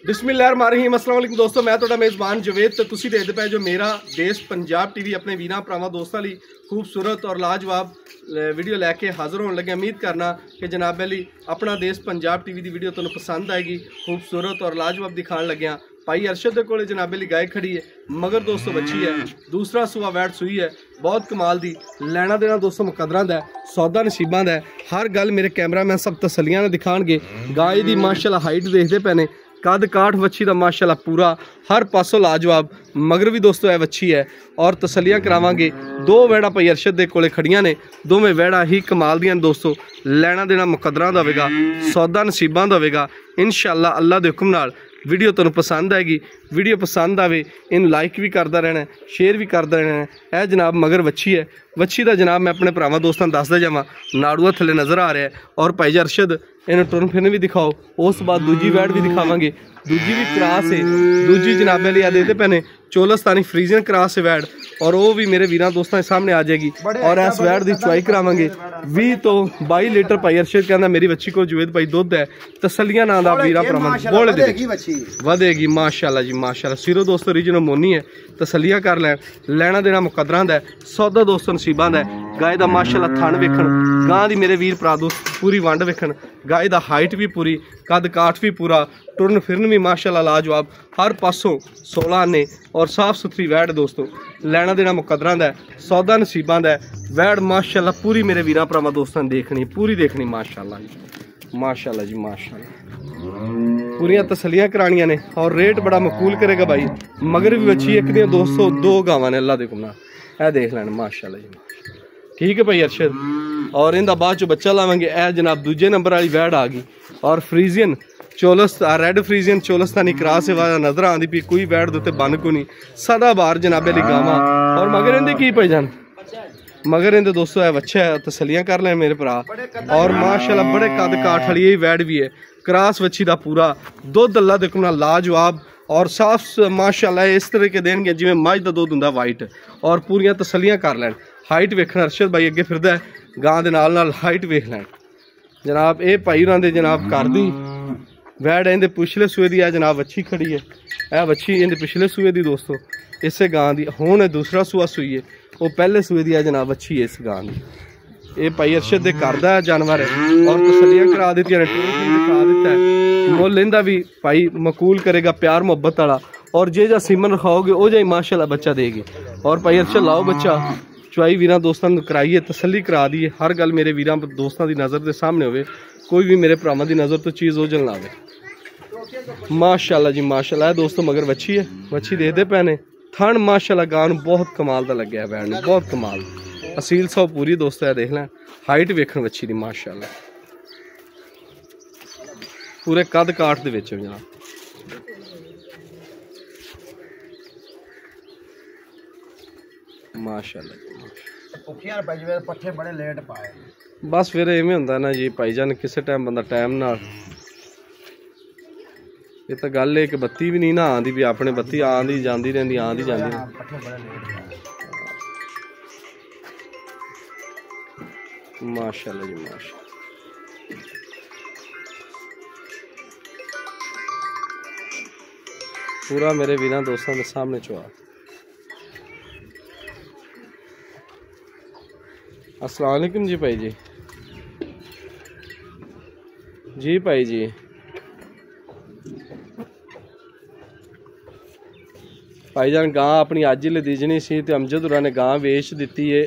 बिस्मिल्लाहिर्रहमानिर्रहीम अस्सलाम वालेकुम दोस्तों, मैं ਤੁਹਾਡਾ मेज़बान जवेद ਤੇ ਤੁਸੀਂ ਦੇਖਦੇ ਪਏ ਜੋ ਮੇਰਾ ਦੇਸ਼ ਪੰਜਾਬ ਟੀਵੀ ਆਪਣੇ ਵੀਰਾਂ ਭਰਾਵਾਂ ਦੋਸਤਾਂ ਲਈ खूबसूरत और लाजवाब वीडियो लैके हाज़र होने लगे। उम्मीद करना कि जनाब अली अपना देश पंजाब टीवी की वीडियो तुहानू पसंद आएगी। खूबसूरत और लाजवाब दिखाने लगे हैं। भाई अरशद के कोले जनाब अली गाय खड़ी है, मगर दोस्तों बच्ची है, दूसरा सूआ वैट सूई है, बहुत कमाल दी। लैना देना दोस्तों मुकदरां दा, सौदा नसीबां दा। हर गल मेरे कैमरामैन सब तसलियां दिखाणगे। गाय दी माशाअल्लाह हाइट देखते पे ने, कद काठ वच्छी का माशाअल्लाह पूरा हर पासों लाजवाब। मगर भी दोस्तों यह वच्छी है और तसलियां करावांगे। दो वैड़ा भाई अरशद के कोले खड़ियां ने, दोवें वैड़ा ही कमाल दियां दोस्तों। लैना देना मुकदरां दा होवेगा, सौदा नसीबां दा होवेगा इंशाअल्लाह। अल्लाह दे हुक्म नाल वीडियो तुहानू पसंद आएगी। वीडियो पसंद आवे इन लाइक भी करता रहना है, शेयर भी करता रहना है। यह जनाब मगर वच्छी है। वच्छी का जनाब मैं अपने भरावां दोस्तों दसदा जावां, नाड़ूआ थले नज़र आ रहा है। और भाई अरशद इन्हें टुरन फिरन भी दिखाओ, उस बाद दूजी वैट भी दिखावांगे। दूजी भी क्रास है, दूजी जनाबे लिया देते पैने चोलस्तानी फ्रीजियन क्रास है वैट, और वो भी मेरे वीरां दोस्तों के सामने आ जाएगी। और इस वैट की चुआई करावांगे। 20 तो 22 लीटर भाई अरशद कहना मेरी बच्ची को जुवेद भाई दुध है। तसलियां नाम दा वीरां भरावां बोल दे वधेगी माशाअल्लाह जी माशाअल्लाह। सिरो दोस्तों रीजनल मोनी है, तसलियां कर लैन। लैना देना मुकदरां दा, सौदा दोस्तों नसीबां दा। गाय दा माशाअल्लाह थन वेखण, गां दी मेरे वीर भरा दोस्त पूरी वंड वेखण। गाय दा हाइट भी पूरी, कद काठ भी पूरा, टुरन फिरन भी माशाअल्लाह लाजवाब। हर पासों 16 आने और साफ सुथरी वैड़ दोस्तों। लैना देना मुकदरां दा, सौदा नसीबां दा। वैड़ माशाअल्लाह पूरी मेरे वीरां भरावां दोस्तों ने देखनी, पूरी देखनी माशाअल्लाह जी माशाअल्लाह जी माशाअल्लाह। पूरियां तसलियां करानियां ने और रेट बड़ा मकबूल करेगा भाई। मगर भी बच्ची एक दियां 202 गावां ने अल्लाह दे हुक्म नाल। ए देख लैन माशाअल्लाह जी माशाअल्लाह। ठीक है भाई अरशद। और इनका बाद चो बच्चा लावेंगे। ए जनाब दूजे नंबर वाली वैड़ आ गई। और Friesian चोलस red Friesian Cholistani cross नजर आती पी। कोई वैड़ दे बन को नहीं, सदा बार जनाबे ली गावां। और मगर इनके की भाई जान, मगर इनके दोस्तों है बच्चा है, तसलियां कर लें मेरे भरा। और माशाअल्लाह बड़े कद काठ वाली यही वैड़ भी है, क्रास वच्छी का पूरा दुध अल्लाह दे हुक्म नाल लाजवाब। और साफ माशाअल्लाह इस तरह के देंगे जिवें मझ का दुध हुंदा वाइट। और पूरियां तसलियां कर लैन। हाइट वेखना अरशद भाई अगे फिरदा है, गां दे नाल हाइट वेख लैन जनाब। ये भाई उन्हां दे जनाब घर दी वैड़ इहदे पिछले सूए दी है जनाब। वच्छी खड़ी है, यह वच्छी इहदे पिछले सूए दी दोस्तों, इसे गां दी। हुण दूसरा सूआ सूई है, वो पहले सूए दी है जनाब। वच्छी है इस गां दी। ये भाई अरशद दे घर दा जानवर है। और तसलियां करा दित्तियां ने, दिखा दिता है। मुल इहदा भी भाई मकबूल करेगा, प्यार मुहब्बत वाला। और जे जा सीमन रखाओगे ओ जा माशाअल्लाह बच्चा देगी। और भाई अरशद लाओ बच्चा, चुआई वीरां दोस्तों कराइए, तसली करा दी है। हर गल मेरे वीरां दोस्तों की नज़र के सामने होवे, कोई भी मेरे भरावां की नज़र तो चीज़ ओझल ना आवे। माशाअल्लाह जी माशाअल्लाह। दोस्तों मगर वच्छी है, वच्छी देखते पे ने। थन माशाअल्लाह गां नूं बहुत कमाल का लग्या है, वैड़ नूं बहुत कमाल। असील सौ पूरी दोस्तों देख लें। हाइट वेखण वच्छी दी माशाअल्लाह, पूरे कद काठ दे विच जनाब। माशाअल्लाह पट्ठे बड़े लेट पाए। बस फिर इवें हुंदा ना जी भाईजान, किसी टाइम बंदा टाइम नाल। ये तो गल है कि बत्ती भी नहीं ना आती भी, अपने बत्ती आंदी जाती रहिंदी, आंदी जाती। माशाअल्लाह जी माशाअल्लाह। पूरा मेरे वीरां दोस्तों के सामने चुआ। अस्सलाम वालेकुम जी भाई जी। जी भाई जी भाईजान गां अपनी अज ही लदीजनी सी ते अमजद हुरां ने गां वेच दी है।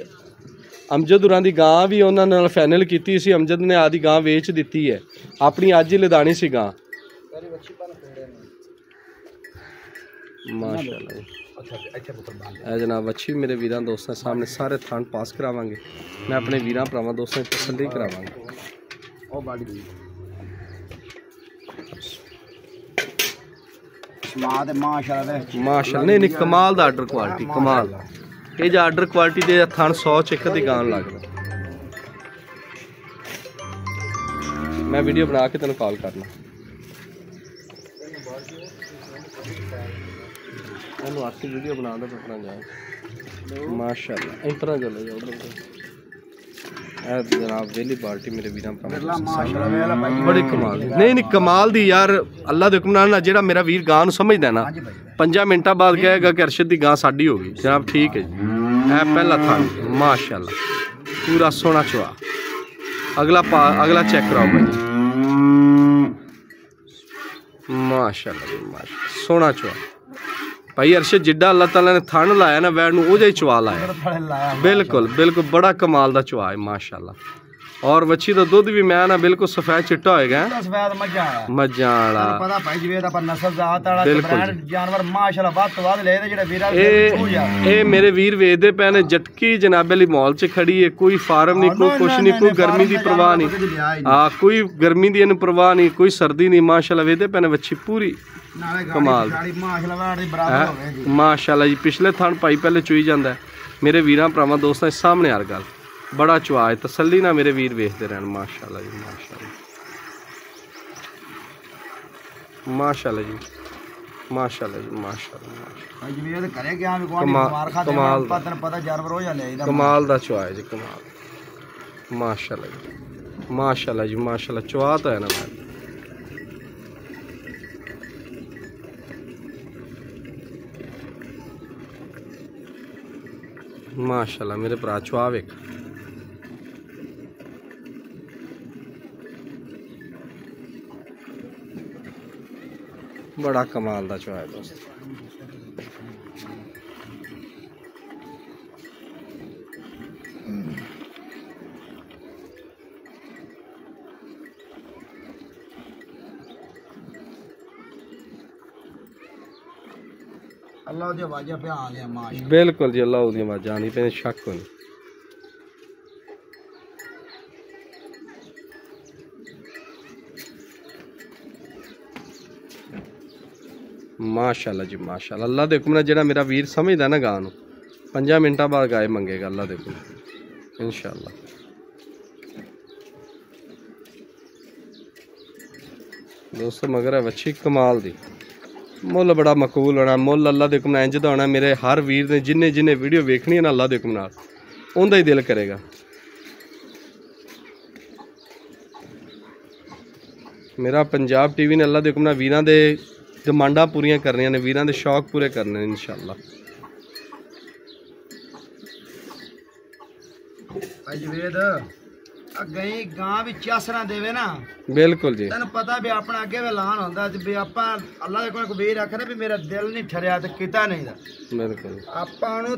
अमजद हुरां दी गां भी उन्होंने नाल फाइनल की सी। अमजद ने आदि गां वेच दी है, अपनी अज ही लदानी सी गां। माशाअल्लाह जनाब वच्छी मेरे वीरां दोस्तों सामने सारे थान पास करावांगे। मैं अपने वीरां भरावां दोस्तों की तसल्ली करावांगा। माशाअल्लाह नहीं कमाल दा आर्डर क्वालिटी कमाल। ये जो आर्डर क्वालिटी दे थान 100 च 1 दी गान लगदा। मैं वीडियो बना के तेन कॉल करना। आपकी वीडियो बना दो जाए माशाअल्लाह। इस तरह चले जाओ उधर। जनाब वेली बाल्टी मेरे वीर बड़ी कमाल दी नहीं कमाल दी यार अल्लाह दे हुक्म नाल जेड़ा मेरा वीर गां नूं समझदा ना 5 मिनटां बाद कहेगा कि अरशद दी गां साडी हो गई जनाब ठीक है जी है पहला थान माशाल्लाह पूरा सोना चुआ अगला चेक कराओ भाई माशाल्लाह जी माशाल्लाह सोना चुआ भाई अरशद जिड्डा अल्लाह ताला ने थन लाया ना वैड़ नूं ओहदा ही चुआ लाया बिल्कुल बिल्कुल बड़ा कमाल दा चुआ है माशाल्लाह और वच्छी दा दुध भी मैं ना बिल्कुल सफेद चिट्टा होएगा सफेद मज्जां वाला पता भाई जिवें दा पर नस्ल जात वाला ब्रांड जानवर माशाल्लाह वध तो वध ले जेड़ा वीरा ए मेरे वीर वेचदे पे ने जटकी जनाबे वाली मॉल च खड़ी है कोई फार्म नहीं कोई कुछ नहीं कोई गर्मी दी परवाह नहीं हां कोई गर्मी दी इन्हूं परवाह नहीं कोई सर्दी नहीं माशाल्लाह वेचदे पे ने वच्छी पूरी कमाल माशाल्लाह जी पिछले थन भाई पहले चुई जाता है मेरे वीरां भरावां दोस्तां सामने हर गल बड़ा चुआ है तसल्ली ना मेरे वीर वेखते रहन माशाल्लाह जी माशाल्लाह जी माशाल्लाह जी माशाल्लाह कमाल दा चुआ है जी कमाल माशाल्लाह जी माशाल्लाह चुआ तो है ना भाई माशाल्लाह मेरे भरा चुआ वेख बड़ा कमाल दा चुआ है दोस्त अल्लाह दी आवाज़ पे आ गया माश बिल्कुल जी अल्लाह दी आवाज़ आनी पे शक होनी माशाल्लाह जी माशाल्लाह अल्लाह दे हुक्म नाल जेड़ा मेरा वीर समझदा ना गां नूं 5 मिनटां बाद गाय मंगेगा अल्लाह दे हुक्म इंशाअल्लाह दोस्तों मगर है वच्छी कमाल दी मुल बड़ा मकबूल होना मुल अल्लाह दे हुक्म नाल इंज दा होना मेरे हर वीर ने जिन्ने जिन्ने वीडियो वेखनी है ना अल्लाह दे हुक्म नाल उंदा ही दिल करेगा मेरा पंजाब टीवी ने अल्लाह दे हुक्म नाल वीरां दे डिमांडा पूरियां करनियां ने वीरां दे शौक पूरे करने इंशाअल्लाह गई गां भी चासरा देवे ना बिल्कुल जी तेन पता भी अपना अगे ऐलान होंदा भी आपा अल्लाह दे कोल वीर आखरे भी मेरा दिल नहीं ठरिया ते किता नहीं दा बिल्कुल आपा नु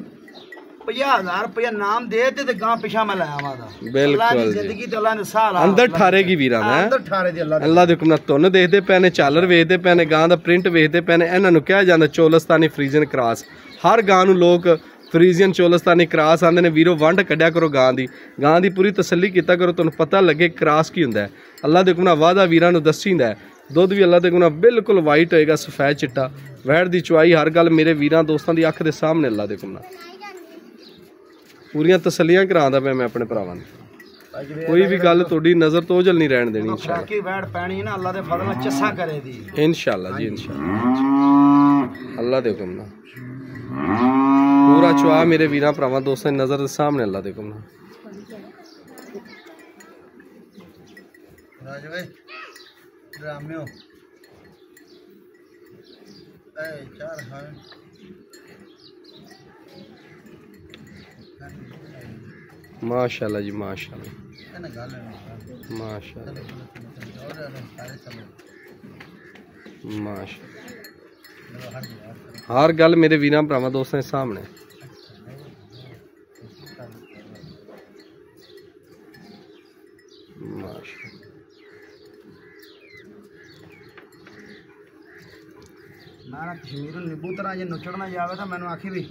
50,000 रुपया नाम दे ते गां पिछा मैं लाया वा दा बिल्कुल जिंदगी ते अल्लाह ने साल अंदर ठारेगी वीरा मैं अंदर ठारे दी अल्लाह दे हुक्म नाल तुन देखदे पे ने चालर वेचदे पे ने गां दा प्रिंट वेचदे पे ने इन्हां नु कहा जांदा चोलस्तानी फ्रीजियन क्रॉस हर गां नु लोग फ्रीजियन चोलस्तानी क्रॉस आंदे ने वीरो वंड कड्या करो गां दी पूरी तसल्ली कीता करो तुहानू पता लगे क्रॉस की हुंदा है अल्लाह दे हुक्म नाल वादा वीरां नु दसींदा है दुध भी अल्लाह दे हुक्म नाल बिल्कुल वाइट होएगा सफेद चिट्टा वैड़ दी चुआई हर गल मेरे वीरां दोस्तां दी अख दे सामने अल्लाह दे हुक्म नाल पूरियां तसल्लियां करांदा पे मैं अपने भरावां नूं कोई भी गल थोड़ी नजर तो ओझल नहीं रहन देनी इंशाअल्लाह बाकी वैड़ पैनी ना अल्लाह दे फजल नाल चस्सा करे दी इंशाअल्लाह जी इंशाअल्लाह अल्लाह दे हुक्म नाल पूरा चुआ मेरे वीरां भरावां दोस्तां दी नजर दे सामने अल्लाह दे हुक्म नाल राजवे ड्रामियो ए चार हां माशाल्लाह जी माशाल्लाह माशाल्लाह माशाल्लाह हर गल मेरे वीरां भरावां दोस्तां दे सामने ना कश्मीर नींबू तरह जे नुचड़ना जावे तो मैनू आखी भी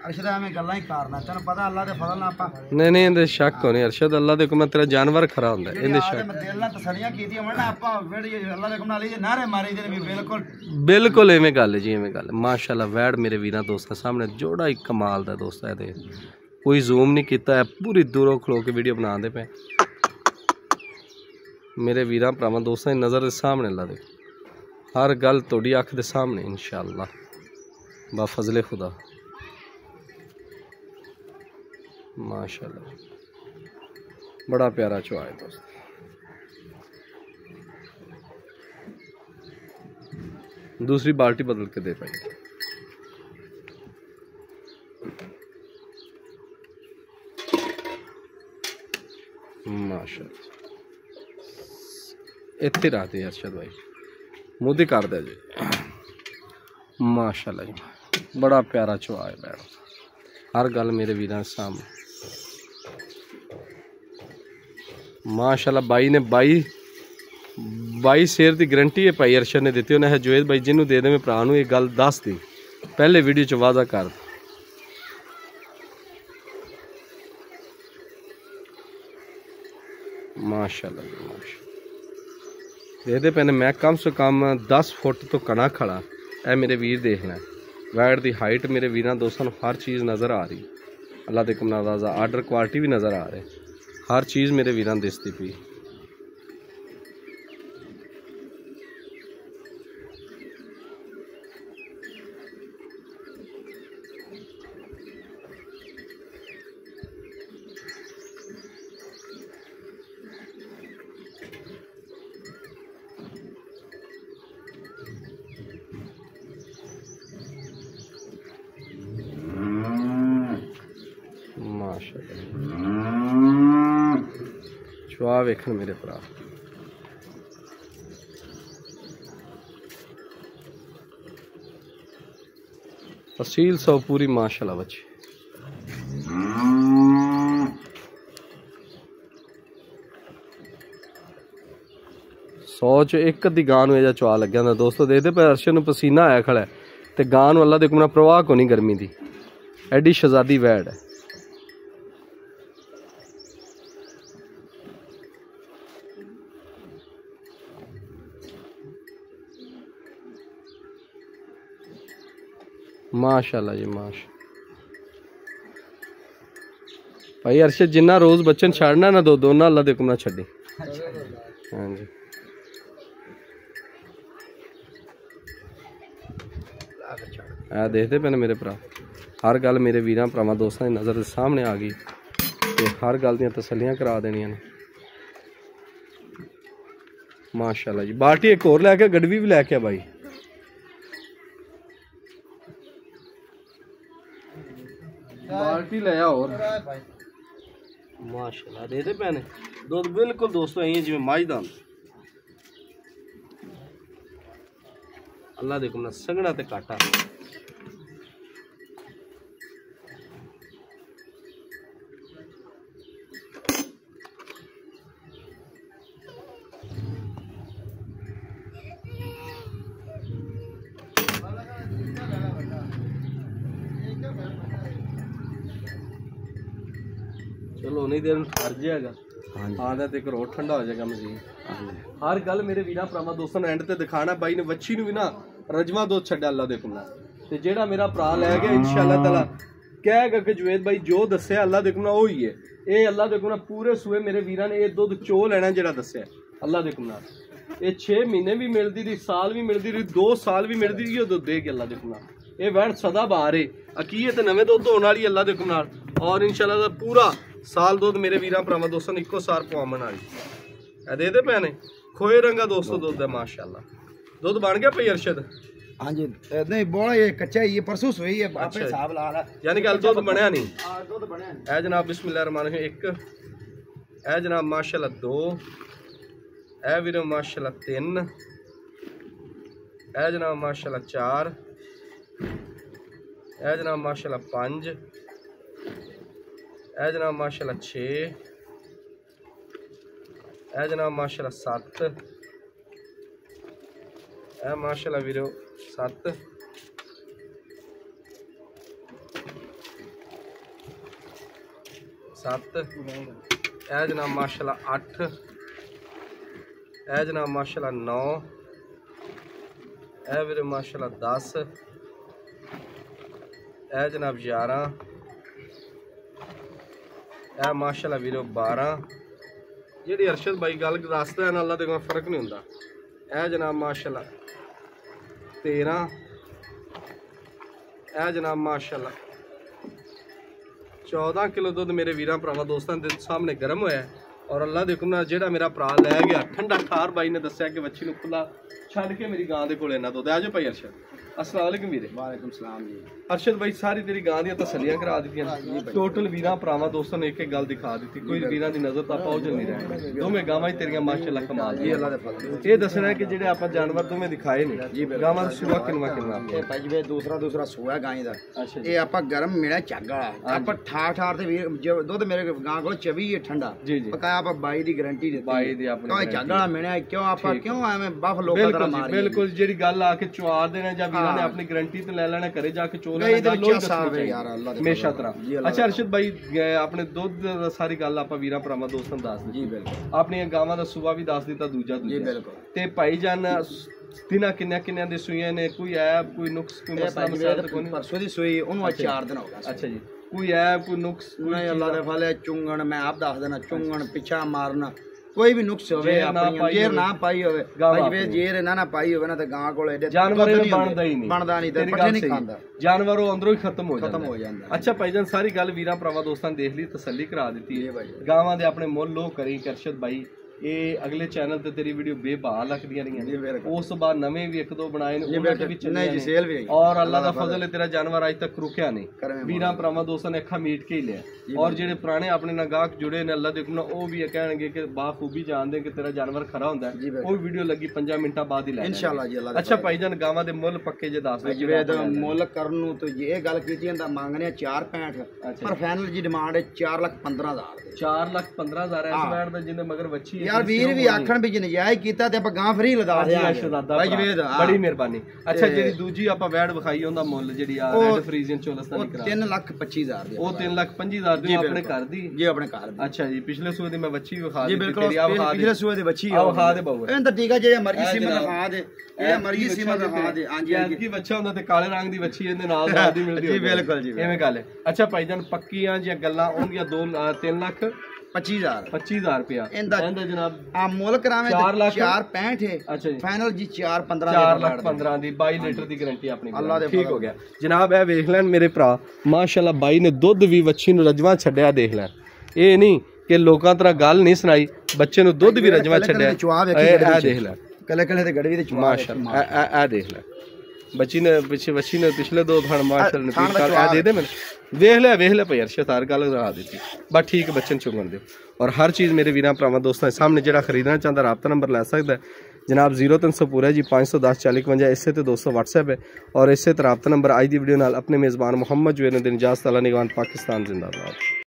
अरशद एवें गल्लां ही करना तेन पता अल्लाह दे फजल नाल आपा नहीं इहदे शक होनी अरशद अल्लाह दे हुक्म तेरा जानवर खरा हुंदा है इहदे शक दिल नाल तसल्लियां कीतियां होण ना आपा वेड़ी अल्लाह दे हुक्म नाल ये नारे मारी दे भी बिल्कुल बिल्कुल एवें गल है जी एवें गल माशाल्लाह वैड़ मेरे वीरां दोस्तां सामने जोड़ा ही कमाल दा दोस्त है ते कोई जूम नहीं कीता है पूरी दूरों खलो के वीडियो बनांदे पे मेरे वीरां भरावां दोस्तां दी नज़र दे सामने अल्लाह दे हर गल तोड़ी अख दे सामने इंशाअल्लाह बा फजले खुदा माशाल्लाह बड़ा प्यारा चुआ है दोस्त। दूसरी बाल्टी बदल के दे पाई। माशाल्लाह इतने रहते अरशद भाई मुँह कर दे जी। माशाल्लाह जी बड़ा प्यारा चुआ है बैठ हर गल मेरे वीरां सामने। माशाल्लाह बाई ने 22 शेर की गारंटी है भाई अरशद ने दी। उन्हें है जुवेद भाई जिन्होंने दे दे मैं भरा ये गल दस दी पहले वीडियो च वादा कर। माशाल्लाह जी माशाल्लाह दे दे पैने मैं कम से कम 10 फुट तो कना खड़ा है मेरे वीर देखना है। वैट की हाइट मेरे वीर दोस्तों हर चीज़ नज़र आ रही। अल्लाह के कमनाजा आर्डर क्वालिटी भी नज़र आ रहे हर चीज़ मेरे वीरान दिसती पी। चुआ वेखन मेरे भरा असील सौ पूरी माशाल्लाह बच्ची। सौ च एक अद्धी गां नूं चुआ लग्या होंदा दोस्तों। देखते पे अरशद नूं पसीना आया खड़ा है ते गां नूं अल्लाह दे हुक्म नाल प्रवाह को नहीं गर्मी दी एडी शहजादी वैड़ है। माशाल्लाह जी माशा भाई अरशद जिन्ना रोज बच्चन छाड़ना ना दो ना अल्लाह दे हुक्म नाल छड्डी। हाँ जी देखते पे मेरे भरा हर गल मेरे वीरां भरावां दोस्तां दी नज़र के सामने आ गई ते हर गल दियां तसल्लियां करा देनियां ने। माशाल्लाह जी बाल्टी एक होर लैके गड़वी भी लैके भाई। बाल्टी ले और माशाल्लाह दे पैने दूध बिल्कुल दोस्तों यही जिवें मझ दा अल्लाह दे हुक्म नाल संघना ते काटा। चलो नहीं देर ठर जाएगा आधा तो रोड ठंडा हो जाएगा मजीद। हर गल मेरे वीर भरावां दोस्तों ने एंड ते दिखाना बाई ने वच्छी नूं भी ना रजवा दूध छड्या अल्लाह दे हुक्म नाल ते जेड़ा मेरा भरा लै गया इंशाअल्लाह ताला कहेगा कि जुवेद भाई जो दस्सिया अल्लाह दे हुक्म नाल ओही है। ये अल्लाह दे हुक्म नाल पूरे सूए मेरे वीरां ने ये दुध चो लेना जेड़ा दस्सिया अल्लाह दे हुक्म नाल। ये 6 महीने भी मिलती रही साल भी मिलती रही 2 साल भी मिलती रही दुध देगी अल्लाह दे हुक्म नाल। ये वैन सदा बाहर है अकीयत नवे दुध होने वाली अल्लाह दे हुक्म नाल और इंशाअल्लाह पूरा साल दुध मेरे वीरां भरावां दोस्तों ने इक्को सार पवावन वाली दे दे पैने खोए रंगा दोस्तों दुध है माशाल्लाह। दुध बन गया भाई अरशद? हाँ जी नहीं बोला ये कच्चा ही है परसों सोई है आपे हिसाब ला ला यानी कि दुध बनया नहीं। दुध बनया नहीं। ए जनाब बिस्मिल्लाहिर्रहमानिर्रहीम 1 ए जनाब माशाल्लाह 2 ए वीरो माशाल्लाह 3 ए जनाब माशाल्लाह 4 ए जनाब माशाल्लाह 5 ए जनाब माशाल्लाह 6 ए जनाब माशाल्लाह 7 ए माशाल्लाह वीरो 7 ए जनाब माशाल्लाह 8 ए जनाब माशाल्लाह 9 ए वीरो माशाल्लाह 10 ए जनाब 11 ए माशाल्लाह वीरो 12 जी अरशद भाई गल रास्ता है ना अल्लाह के फर्क नहीं होता। ए जनाब माशाल्लाह 13 ए जनाब माशाल्लाह 14 किलो दुध मेरे वीरां भरावां दोस्तों के सामने गर्म होया ਔਰ ਅੱਲਾ ਦੇ ਹੁਕਮ ਨਾਲ ਜਿਹੜਾ ਮੇਰਾ ਭਰਾ ਲੈ ਗਿਆ ਠੰਡਾ ਠਾਰ ਬਾਈ ਨੇ ਦੱਸਿਆ ਕਿ ਵੱਛੀ ਨੂੰ ਖੁੱਲਾ ਛੱਡ ਕੇ ਮੇਰੀ ਗਾਂ ਦੇ ਕੋਲ ਇਹਨਾਂ ਦੁੱਧ ਆ ਜਾਓ ਭਾਈ ਅਰਸ਼ਦ। अस्सलाम वालेकुम वीरे। वालेकुम सलाम जी। अरशद भाई सारी तेरी गां दी तसल्लियां करा दी टोटल वीरां भरावां दोस्तों ने एक एक गल दिखा दी कोई वीरां दी नजर तां पहुंच नहीं रहा दोवें गावां तेरियां माशाअल्लाह कमाल जी अल्लाह दे फजल ये दसना है कि जेडे आपां जानवर दोवें दिखाए ने गावां दा सुआ किनवा किनवा ए भाई वे दूसरा सूआ गाय दा अच्छा ये आपां गरम मेरा चग वाला आपां ठार ते वीर दुध मेरे गां कोल 24 है ठंडा जी जी पकाया आपां 22 दी गारंटी देती 22 दी आपने कोई चग वाला मेरा क्यों आपां क्यों एवें बफ लोकां दा मार बिल्कुल जेडी गल आके चुआ देना ਜਾਂ ਵੀਰਾਂ ਨੇ ਆਪਣੀ ਗਾਰੰਟੀ ले लेना करे जाके चोर हमेशा तरह। अच्छा अरशद भाई अपने दुध सारी गल आप वीरां भरावां दोस्तां दस दी अपनी गावां दा सूबा भी दस दिता दूजा ते भाई जान दिना किन्ने दे सूईयां ने कोई ऐब कोई नुक्स कोई मसला मसाइल कोई परसों दी सूई ओनू 4 दिन हो गया। अच्छा जी कोई ऐब कोई नुक्स नहीं अल्लाह दे फले चुंगण मैं आप दस देना चुंगण पिछा मारना कोई भी नुक्स होवे अपनी जेर ना पाई होवे भाई वे जेर ना पाई होवे ना ते गां कोल एडे जानवर बनदा ही नहीं ते पट्ठे नहीं खांदा जानवर अंदरों ही खत्म हो जांदा। अच्छा भाईजान सारी गल वीरां भरावां दोस्तां देख ली तसल्ली करा दी है गावां दे अपने मुੱਲ लो करी अरशद भाई ये अगले चैनल ते तेरी वीडियो बेबहाल लगदियां रहियां उस बाद नवे भी एक दो बनाए ने उन्हां ते भी चले जी सेल भी और अल्लाह दा फजल है तेरा जानवर आज तक रुकिया नहीं वीरां भरावां दोस्तां ने अखा मीट के ही लिया और जेडे पुराने अपने नाल गाहक जुड़े ने अल्लाह दे हुक्म नाल ओ भी कहणगे कि बाखूबी जानदे कि तेरा जानवर खरा हुंदा है ओ वीडियो लगी 5 मिनटां बाद ही लै इंशाअल्लाह जी अल्लाह। अच्छा भाईजान गावां दे मुੱਲ पक्के जे दस दे जिवें दा मुੱਲ करन ਨੂੰ तो ये गल कीती हैं मांगने 4.65 पर फाइनल जी डिमांड है 4,15,000 4,15,000 इस बैठ दा जिंदे मगर वच्छी यार वीर भी आखण भी नजायज कीता ते ਆਪਾਂ ਗਾਂ ਫਰੀ ਲਦਾ ਦਿਆਂਗੇ ਭਾਈ ਜਵੇਦ ਬੜੀ ਮਿਹਰਬਾਨੀ। ਅੱਛਾ ਜਿਹੜੀ ਦੂਜੀ ਆਪਾਂ ਵੈੜ ਵਿਖਾਈ ਉਹਦਾ ਮੁੱਲ ਜਿਹੜੀ ਆ ਰੈਡ ਫਰੀਜ਼ੀਅਨ ਚੋਲਸਤਾਨੀ ਕਰਾ 3,25,000 ਦੀ ਉਹ 3,25,000 ਦੀ ਆਪਣੇ ਘਰ ਦੀ ਜੀ ਆਪਣੇ ਘਰ ਦੀ। ਅੱਛਾ ਜੀ ਪਿਛਲੇ ਸੂਏ ਦੀ ਮੈਂ ਵੱਛੀ ਵਿਖਾ ਦਿੱਤੀ ਤੇਰੀ ਆ ਵਿਖਾ ਦੇ ਪਿਛਲੇ ਸੂਏ ਦੀ ਵੱਛੀ ਆ ਵਿਖਾ ਦੇ ਬਾਊ ਇਹਨਾਂ ਤਾਂ ਠੀਕ ਆ ਜੇ ਮਰਜ਼ੀ ਸੀਮਤ ਵਿਖਾ ਦੇ ਇਹ ਮਰਜ਼ੀ ਸੀਮਤ ਵਿਖਾ ਦੇ ਹਾਂਜੀ ਹਾਂਜੀ ਕੀ ਬੱਚਾ ਹੁੰਦਾ ਤੇ ਕਾਲੇ ਰੰਗ ਦੀ ਵੱਛੀ ਇਹਦੇ ਨਾਲ ਨਾਲ ਦੀ ਮਿਲਦੀ ਜੀ ਬਿਲਕੁਲ ਜੀ ਐਵੇਂ ਗੱਲ ਹੈ। ਅੱਛਾ ਭਾਈਜਾਨ ਪੱਕੀਆਂ ਜਾਂ ਗੱਲਾਂ ਹੋਣਗੀਆਂ 3,25,000 रुपया इंदा जनाब आ मुल्क करावे 4,65 है। अच्छा जी फाइनल जी 4,15 4,15 दी 22 लीटर दी गारंटी अपनी अल्लाह दे ठीक हो गया जनाब। ए वेख लैन मेरे भरा माशाअल्लाह बाई ने दुध भी वच्छी नु रजवा छड्या देख लैन ये नहीं कि लोकां तरह गल नहीं सुनाई बच्चे नु दुध भी रजवा छड्या ए देख लैन कले कले ते गड़वी ते माशाअल्लाह ए देख लैन बच्ची ने पिछले दो थान माशाअल्लाह दे दे मैंने वेख ले भाई अरशद हर गल करा दी बस ठीक बच्चे चुगन दो और हर चीज़ मेरे वीरां भरावां दोस्तों सामने जो खरीदना चाहता राबता नंबर लै सकता है जनाब 0300 पूरा जी 510 40 52 इसे तो 200 WhatsApp है और इसे राबता नंबर आज की वीडियो नाल अपने मेज़बान मुहम्मद जुवेर दिन इजाज़त अल्लाह निगरान पाकिस्तान जिंदाबाद।